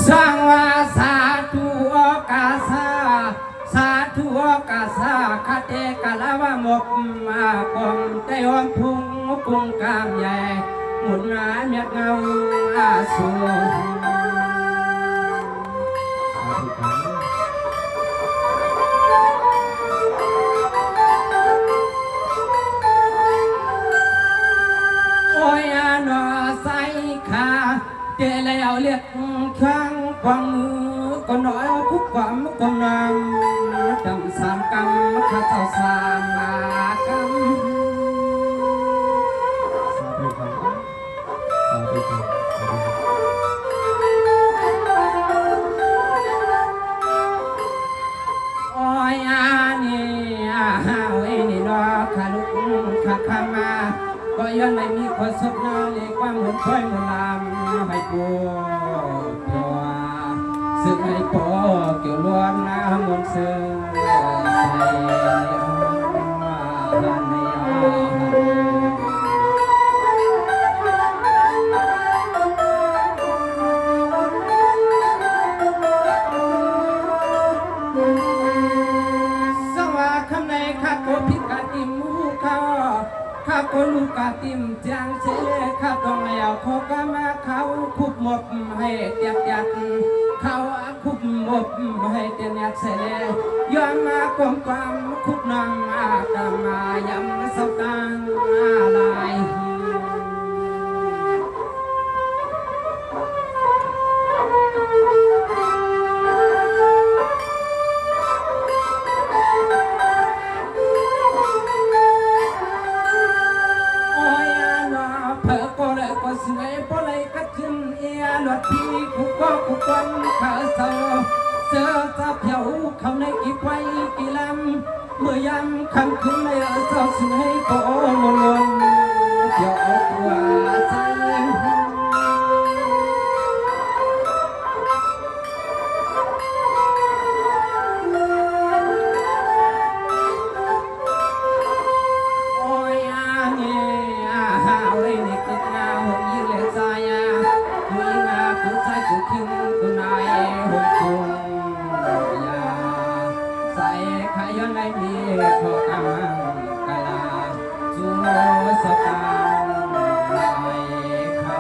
สังวาสาธุโอกาสาสาธุโอกาสาคาเตกะลาวะมกมาคมเตยอมพุงกุงกามใหญ่หมุนงานเมียเงาอาสูโอ้ยนอใส่ขาเจแล้วเรียกข้างกวางมือก็น้อยคุกความก็นำดำสามกำข้าเจ้าสามมากำสาธุครับสาธุครับโอ้ยนี่เว้ยนี่รอข้าลุกข้ามาก็ย้อนไม่มีคนสุขนาเลยความหุ่นค่อยมุลามให้ปัวตัวซึ่งให้ปัวเกี่ยวล้วนน้ำมันซึ่งใส่หันในสว่าคำในข้าโกพิกาติมูข้าข้าก็ลูกกาติมจางเชลข้าต้องแล้วขอกามาเขาคุบหมบให้เตียบยัดเขาคุบหมบให้เตียบยัดเชลย้อนมากลมความคุบนำอากามายำสตังอะไรสวยปลายกัดขึ้นเอียหลอดพี่คุกก็คุกวันข้าเสือเสือจับเหี่ยวเขาในกี่ไฟกี่ลำเมื่อยำคำคืนในเจ้าสวยโกมลนเดี๋ยวเอาตัวใจขอกำลังกะลาจูสตางลอยเขา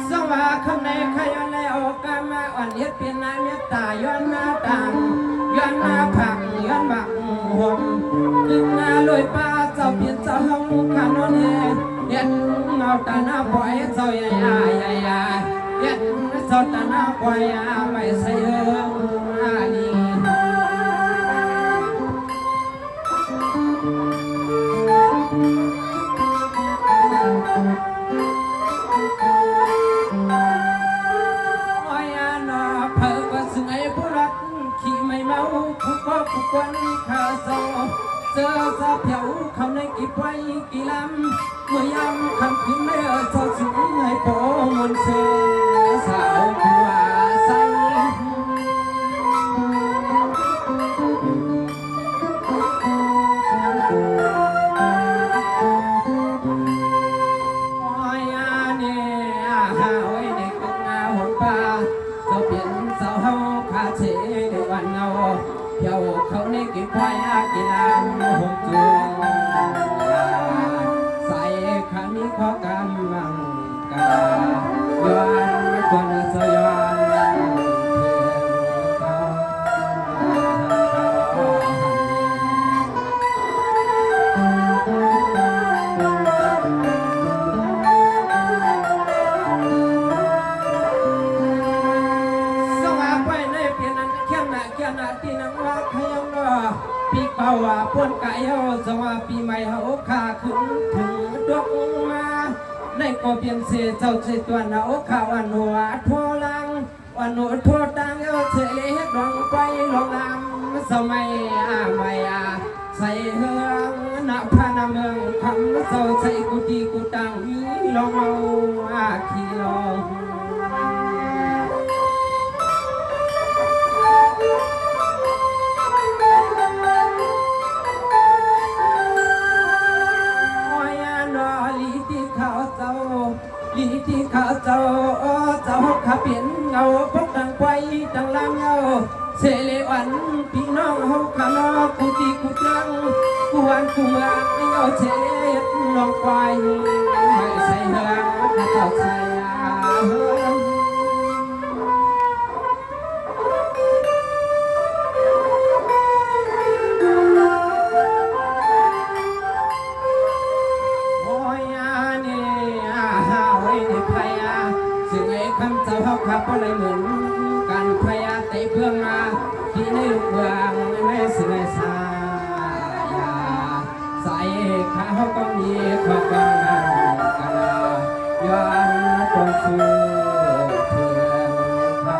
สว่าคำในขยันแล้วกามาอ่อนเย็ดเป็นน้ำเย็ดตาย้อนหน้าต่างย้อนหน้าผักย้อนบักหอมกินหน้าลอยป้าเจ้าเปลี่ยนเจ้าห้องขานอนเย็นเงาตาหน้าปล่อยเจ้าใหญ่ใหญ่เย็นเจ้าตาหน้าปล่อยไม่ใส่เอื้องนี่คุกวันข้าโซเสื้อซาเพียวเขาในกี่ไฟกี่ลำเมื่อยำคำคืนไม่เจ้าสิงให้โปมนเสือสาวผัวใสเที่ยวเขาในกี่ควายกี่ลำหกจูงใส่ขามีข้อกำลังกาย้อนควรสยอนปีเก่าว่าปนไก่เฮาสว่าปีใหม่เฮาขาขึ้นถึงดวงมาในก็เปลี่ยนเสียเจ้าเสียตัวเนาข้าวันหัวทั่วลังวันหัวทั่วตังเอเฉลยดองไปลงน้ำสมัยใหม่ใส่เฮืองณพระนามเมืองคำเจ้าใส่กุฏิกุตังมีลองเอาขี้ลอง เสเลวันพี่น้องเฮาขานอกูตีกูจังกูวันกูเมืองเอาเสลองควายไม่ใส่เฮืองถ้าเจ้าใส่เฮืองโอ้ยนี่ไว้ในพยาซึ่งไอ้คำเจ้าเฮาขับอะไรเหมือนกันพยาเตะเพื่องมาที่ในลูกเมืองไม่สิไม่สายาใส่ขาเขาก็มีข้อกองงานกันย้อนตรงฟูเพื่อนเขา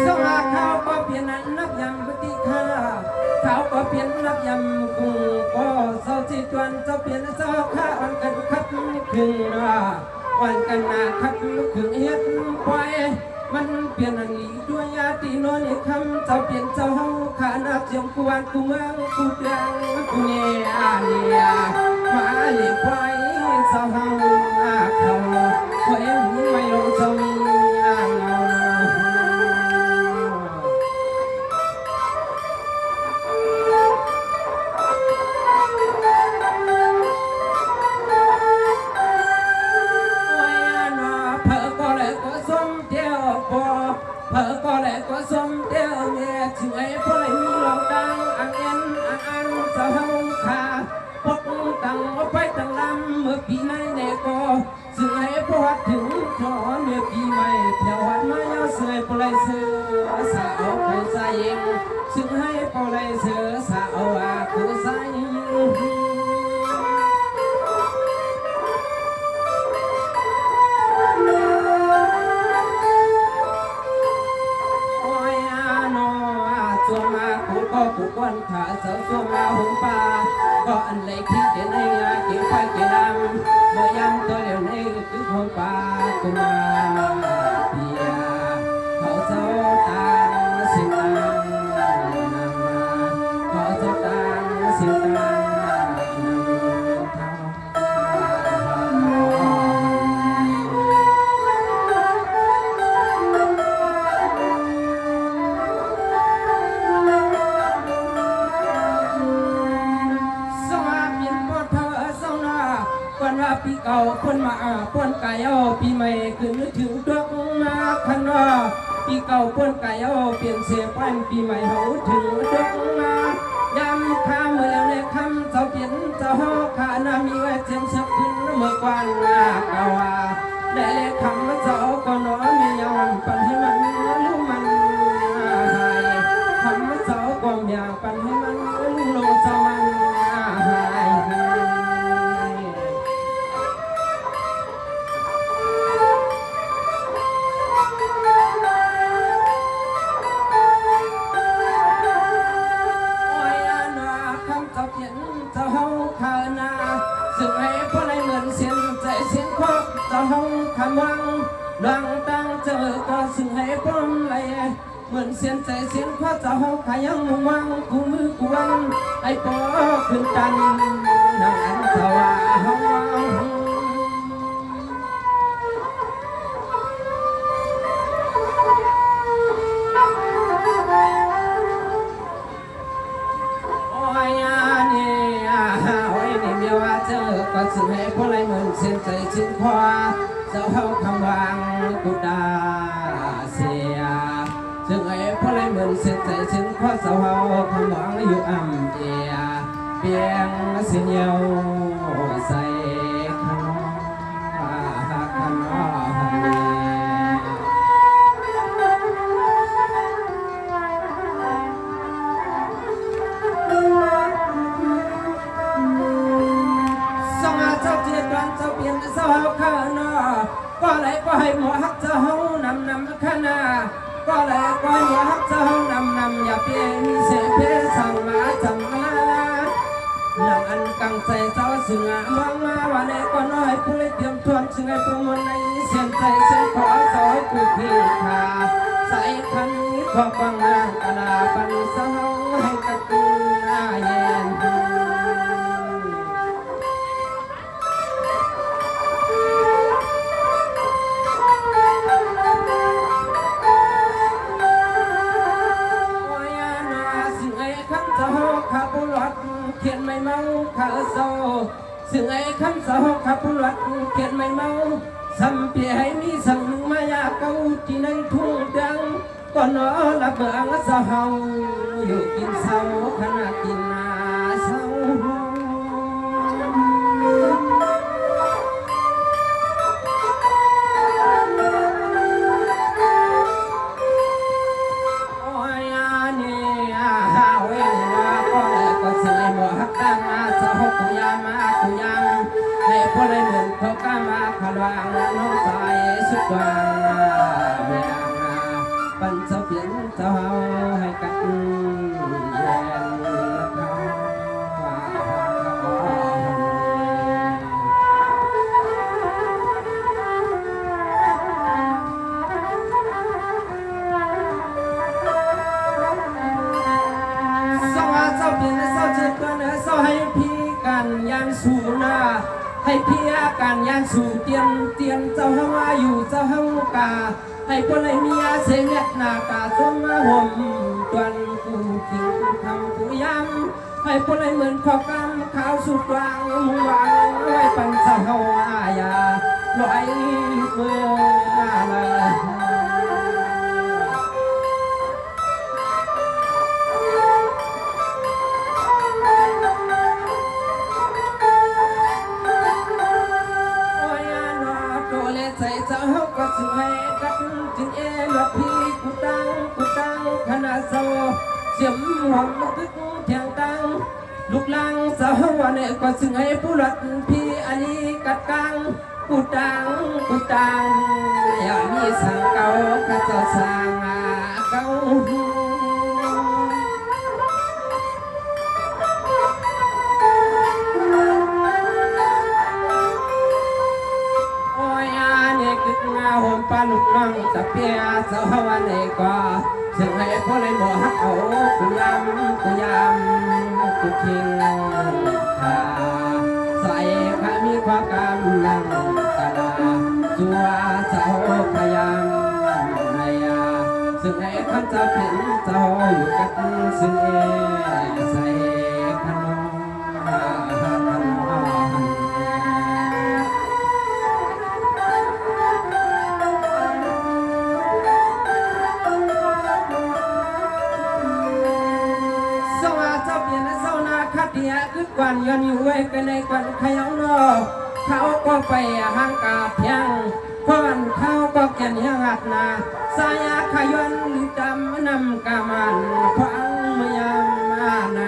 สว่าเขาก็เปลี่ยนนั้นนับยำปฏิฆาเขาก็เปลี่ยนนับยำกุ้งก็เศร้าจีจวนเจ้าเปลี่ยนเศร้าข้าอ่อนกันคัดขึ้นอ่อนกันนาคัดขึ้นเฮ็ดปล่อยมันเปลี่ยนอันนี้ด้วยญาติโนนคำเจ้าเปลี่ยนเจ้าเฮาขานาเจียมกวนกูเมืองกูเตียงกูเนี่ยมาเลี้ยควายเจ้าเฮาเขาคอยไม่ลงจมเงาเผอก็เลยก็สมเดียวเมียช่วยพลอยมีหลอกดังอังเอ็นอันเจ้าขาพกตังไปตังลำเมื่อปีไหนเนี่ยก็ซึ่งให้พอถึงจอเมื่อปีใหม่เที่ยววันมาเยาเสือพลอยเสือสาวไปใส่ยิงซึ่งให้พลอยเสือสาวคือใส่ยิงกูก้อนขาเสาช่วงมาหุ่นป่าก็อันเลยคิดเดี๋ยวนี้เกี่ยวไปเกี่ยวดำเมื่อยำตัวเดี๋ยวนี้คือหุ่นป่ากูมาเพียเขาเจ้าตาสิ่งนั้นเขาเจ้าตาสิ่งนั้นปีเก่าคนมาป้นไก่เอาปีใหม่ขึ้นถึงดวงมาขันนอปีเก่าป้นไก่เอาเปลี่ยนเสียปันปีใหม่เขาถึงดวงมายำข้าเมื่อแล้วในคำเจ้าเปลี่ยนเจ้าหอขานามีไว้เจียงสักขึ้นเมื่อกวนเก่าได้เลยคำเจ้าก็น้อยมียาวปันให้มันรู้มันหายคำเจ้าก็อยากปันให้มันรู้ลงเจ้ามันหายซึ่งให้พอได้เหมือนเสียงใจเสียงควักเจ้าห้องคำวังดังตั้งเจอก็ซึ่งให้พร้อมไหลเหมือนเสียงใจเสียงควักเจ้าห้องขยังวังกูมือกวนไอ้ปอขึ้นกันนั่งอันเจ้าห้องวังก็ซึ่งให้พอไรเหมือนเส้นใจชิ้นคว้าเจ้าเฮาคำวางกุดาเสียซึ่งให้พอไรเหมือนเส้นใจชิ้นคว้าเจ้าเฮาคำวางอยู่อ่ำเอียเปียงเสียเยาใส่ขนมขนเจ้าข้านาก็เลยก็ให้หมอฮักเจ้านำข้านาก็เลยก็ให้หมอฮักเจ้านำอย่าเปลี่ยนเสียเพสั่งมาจำมานั่งอันกังใจเจ้าสึงมองมาว่าในก็น้อยผู้เตรียมทวนซึ่งให้ประมวลในเสียงใจเสียงขอสอยกูพี่ขาใส่คันขอฟังนางกะลาปันเจ้าให้กระตือ ข้าผู้หลอดเขียนไม่เมาข้าโซซึ่งไอ้คำสาวข้าผู้หลอดเขียนไม่เมาสัมเปียให้มีสังหนึ่งมายาเก่าที่ในทุ่งดังก่อนนอละเบืองสาวเฮาอยู่กินเศร้าขณะกินนาเศร้าพอเลยเหมือนเขาก้ามาขลางน้องสายสุดวางเมียนาปันเสาเพียนเสาให้กันแย่เขาสวัสดิ์เสาเพียนเสาเจ็ดวันเสาให้พี่กันยันสูนาให้เพียกันยานสู่เตียนเจ้าห้าอยู่เจ้าห้ากาให้คนให้เมียเสียงเล็ดหน้ากาสมมาห่มตวนกูกิงกูทำกูยำให้คนให้เหมือนขอกำขาวสุดวางมุงวางไว้ปันเจ้าห้าอย่าลอยเมื่อไรใส่เจ้าก็สวยกันจึงหลับพี่กูตังขนาดโซเสียมหอมตึกเทียงตังลูกลังสาววันนี้ก็สึงให้ผู้หลัดพี่อันนี้กัดกังกูตังอย่ามีสั่งเก่าก็จะสั่งเก่าห่มปลาลุกน้องตะเพียสาววันนี้ก็ซึ่งให้พ่อเลยบอกฮักเอากูยำกูคิงใส่ข้ามีความกำลังตาลาจัวสาวพยายามในซึ่งให้คำเจ้าเป็นเจ้าอยู่กันซึ่งใส่ขนมเดียคือกวนย้อนอยู่ไว้กันในกวนขยองนอเขาก็ไปห่างกาเพียงควันเขาก็แก่นยังอัดนาสายขย้อนจำนำกามันฟังเมียมาใน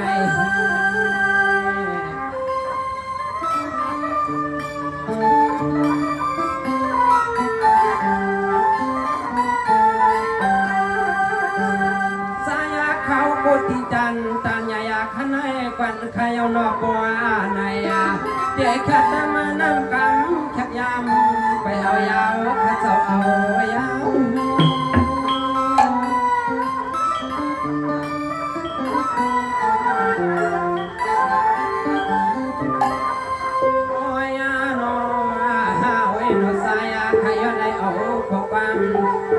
สายเขาโกติจันตันยายาขนายกวนขยองนอบัวในเด็กขัดมานำกำขัดยำไปเอายาวขัดเจ้าเอายาวโอ้ยนอฮาเวนสายขยอนได้เอาขความ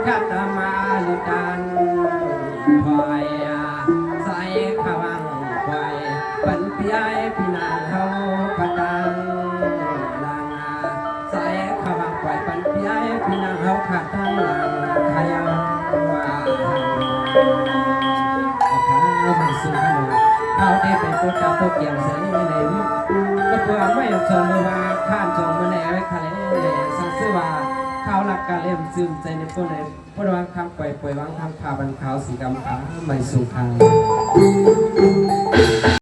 ขัดมาลุดันพอยใส่ขวังไว้ปันปีไอพี่นางเขาขดังลังใส่ขวังไว้ปันปีไอพี่นางเขาขดังลังขยาวว่าเอาข้าวมันสูงขนมเขาได้เป็นตัวจับตัวเกี่ยงใส่ในไหนก็เพื่อไม่จงมือว่าข้ามจงมือในไว้ทะเลสังเสว่าข้าวรักการเล่มซึมใจในพวกในพวกวางคำปล่อยวางคำพาบันขาวสีกำขาไม่สูงทาง